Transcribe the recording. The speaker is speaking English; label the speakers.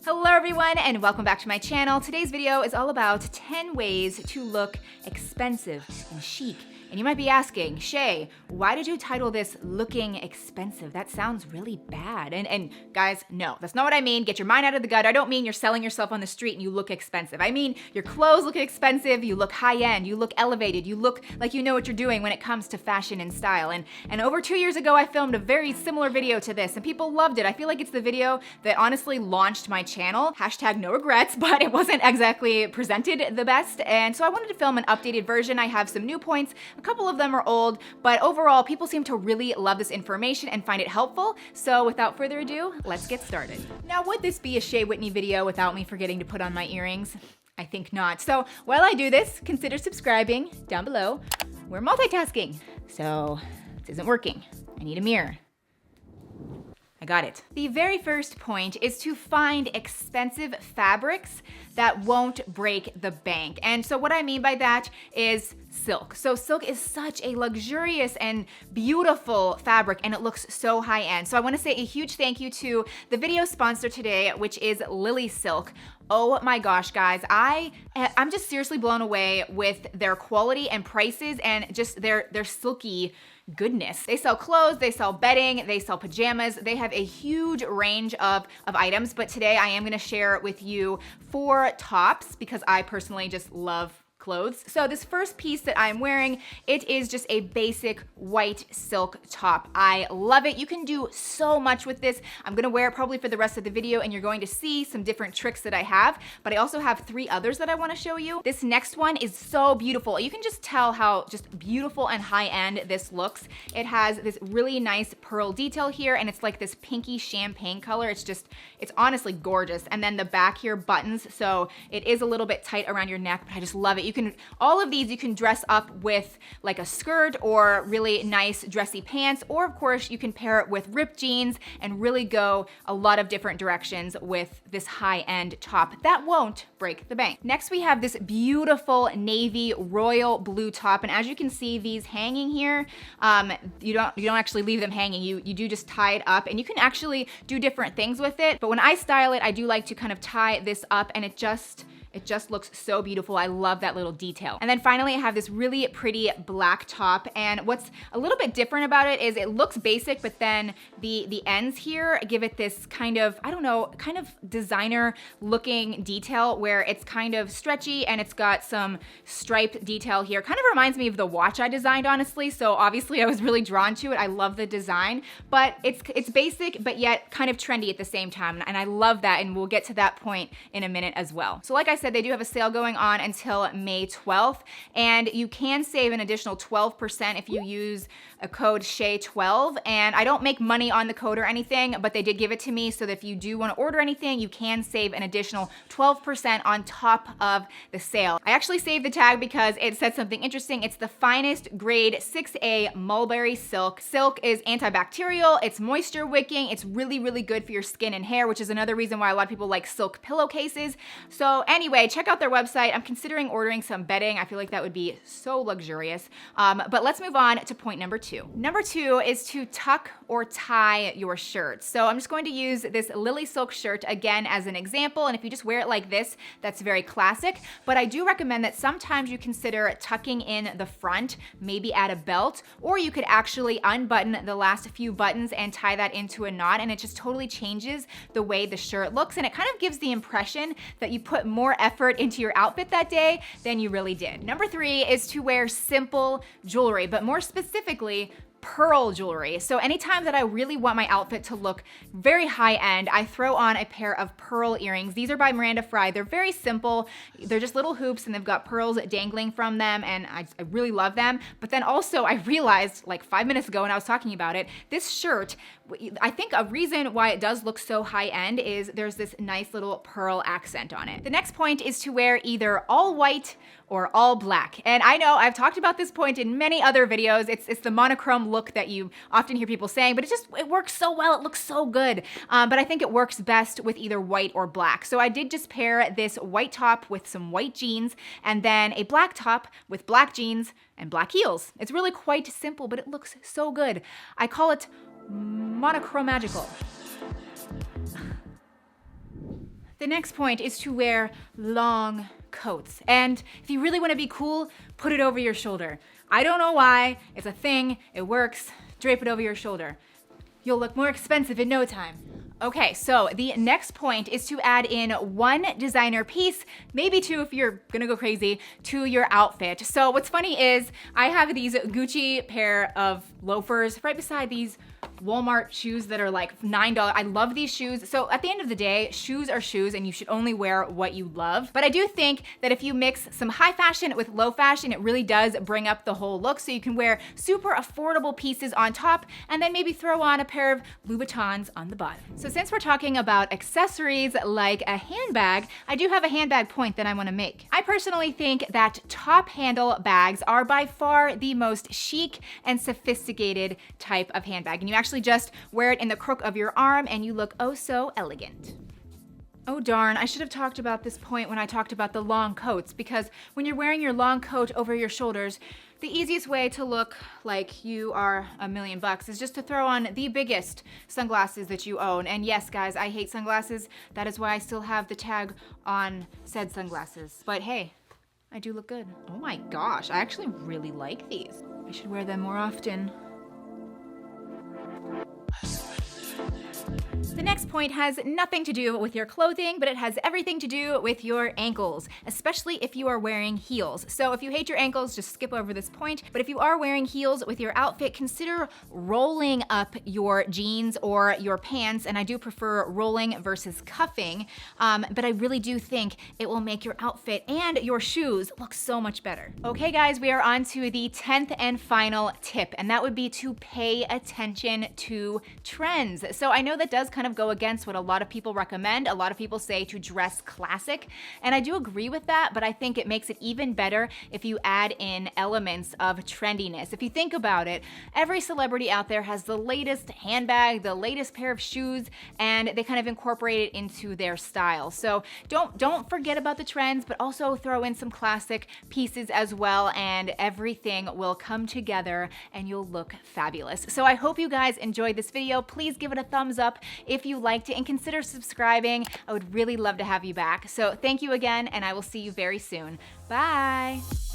Speaker 1: Hello everyone and welcome back to my channel. Today's video is all about 10 ways to look expensive and chic. And you might be asking, Shay, why did you title this Looking Expensive? That sounds really bad. And guys, no, that's not what I mean. Get your mind out of the gutter. I don't mean you're selling yourself on the street and you look expensive. I mean your clothes look expensive, you look high-end, you look elevated, you look like you know what you're doing when it comes to fashion and style. And over 2 years ago, I filmed a very similar video to this and people loved it. I feel like it's the video that honestly launched my channel. Hashtag no regrets, but it wasn't exactly presented the best. And so I wanted to film an updated version. I have some new points. A couple of them are old, but overall, people seem to really love this information and find it helpful. So without further ado, let's get started. Now, would this be a Shay Whitney video without me forgetting to put on my earrings? I think not. So while I do this, consider subscribing down below. We're multitasking. So this isn't working. I need a mirror. I got it. The very first point is to find expensive fabrics that won't break the bank. And so what I mean by that is silk. So silk is such a luxurious and beautiful fabric and it looks so high end. So I wanna say a huge thank you to the video sponsor today, which is LILYSILK. Oh my gosh, guys, I'm just seriously blown away with their quality and prices and just their silky goodness. They sell clothes, they sell bedding, they sell pajamas. They have a huge range of items, but today I am gonna share with you 4 tops because I personally just love clothes. So this first piece that I'm wearing, it is just a basic white silk top. I love it. You can do so much with this. I'm gonna wear it probably for the rest of the video and you're going to see some different tricks that I have, but I also have 3 others that I wanna show you. This next one is so beautiful. You can just tell how just beautiful and high-end this looks. It has this really nice pearl detail here and it's like this pinky champagne color. It's honestly gorgeous. And then the back here buttons, so it is a little bit tight around your neck, but I just love it. All of these you can dress up with like a skirt or really nice dressy pants, or of course you can pair it with ripped jeans and really go a lot of different directions with this high-end top that won't break the bank. Next we have this beautiful navy royal blue top, and as you can see these hanging here, you don't actually leave them hanging, you do just tie it up and you can actually do different things with it, but when I style it I do like to kind of tie this up and it just looks so beautiful. I love that little detail. And then finally, I have this really pretty black top. And what's a little bit different about it is it looks basic, but then the ends here give it this kind of, I don't know, kind of designer looking detail where it's kind of stretchy and it's got some striped detail here. Kind of reminds me of the watch I designed, honestly. So obviously I was really drawn to it. I love the design, but it's basic, but yet kind of trendy at the same time. And I love that. And we'll get to that point in a minute as well. So like I said, they do have a sale going on until May 12th, and you can save an additional 12% if you use a code SHAY12, and I don't make money on the code or anything, but they did give it to me, so that if you do want to order anything, you can save an additional 12% on top of the sale. I actually saved the tag because it said something interesting. It's the finest grade 6A mulberry silk. Silk is antibacterial, it's moisture wicking, it's really, really good for your skin and hair, which is another reason why a lot of people like silk pillowcases. So anyway, check out their website. I'm considering ordering some bedding. I feel like that would be so luxurious. But let's move on to point number 2. Number 2 is to tuck or tie your shirt. So I'm just going to use this LILYSILK shirt again as an example. And if you just wear it like this, that's very classic. But I do recommend that sometimes you consider tucking in the front, maybe add a belt, or you could actually unbutton the last few buttons and tie that into a knot. And it just totally changes the way the shirt looks. And it kind of gives the impression that you put more effort into your outfit that day than you really did. Number 3 is to wear simple jewelry, but more specifically, pearl jewelry. So anytime that I really want my outfit to look very high end, I throw on a pair of pearl earrings. These are by Miranda Fry. They're very simple. They're just little hoops and they've got pearls dangling from them, and I really love them. But then also I realized like 5 minutes ago when I was talking about it, this shirt, I think a reason why it does look so high end is there's this nice little pearl accent on it. The next point is to wear either all white or all black. And I know I've talked about this point in many other videos. It's the monochrome look that you often hear people saying, but it works so well. It looks so good. But I think it works best with either white or black. So I did just pair this white top with some white jeans and then a black top with black jeans and black heels. It's really quite simple, but it looks so good. I call it monochromagical. The next point is to wear long coats. And if you really want to be cool, put it over your shoulder. I don't know why, it's a thing, it works. Drape it over your shoulder. You'll look more expensive in no time. Okay, so the next point is to add in one designer piece, maybe two if you're gonna go crazy, to your outfit. So what's funny is I have these Gucci pair of loafers right beside these Walmart shoes that are like $9. I love these shoes. So at the end of the day, shoes are shoes and you should only wear what you love. But I do think that if you mix some high fashion with low fashion, it really does bring up the whole look. So you can wear super affordable pieces on top and then maybe throw on a pair of Louboutins on the bottom. So since we're talking about accessories like a handbag, I do have a handbag point that I want to make. I personally think that top handle bags are by far the most chic and sophisticated type of handbag. And you actually just wear it in the crook of your arm and you look oh so elegant. Oh darn, I should have talked about this point when I talked about the long coats, because when you're wearing your long coat over your shoulders, the easiest way to look like you are $1,000,000 is just to throw on the biggest sunglasses that you own. And yes, guys, I hate sunglasses. That is why I still have the tag on said sunglasses. But hey, I do look good. Oh my gosh, I actually really like these. I should wear them more often. The next point has nothing to do with your clothing, but it has everything to do with your ankles, especially if you are wearing heels. So if you hate your ankles, just skip over this point. But if you are wearing heels with your outfit, consider rolling up your jeans or your pants. And I do prefer rolling versus cuffing, but I really do think it will make your outfit and your shoes look so much better. Okay guys, we are on to the 10th and final tip, and that would be to pay attention to trends. So I know that does kind of go against what a lot of people recommend. A lot of people say to dress classic, and I do agree with that, but I think it makes it even better if you add in elements of trendiness. If you think about it, every celebrity out there has the latest handbag, the latest pair of shoes, and they kind of incorporate it into their style. So don't forget about the trends, but also throw in some classic pieces as well, and everything will come together and you'll look fabulous. So I hope you guys enjoyed this video. Please give it a thumbs up if you liked it and consider subscribing. I would really love to have you back. So thank you again, and I will see you very soon. Bye.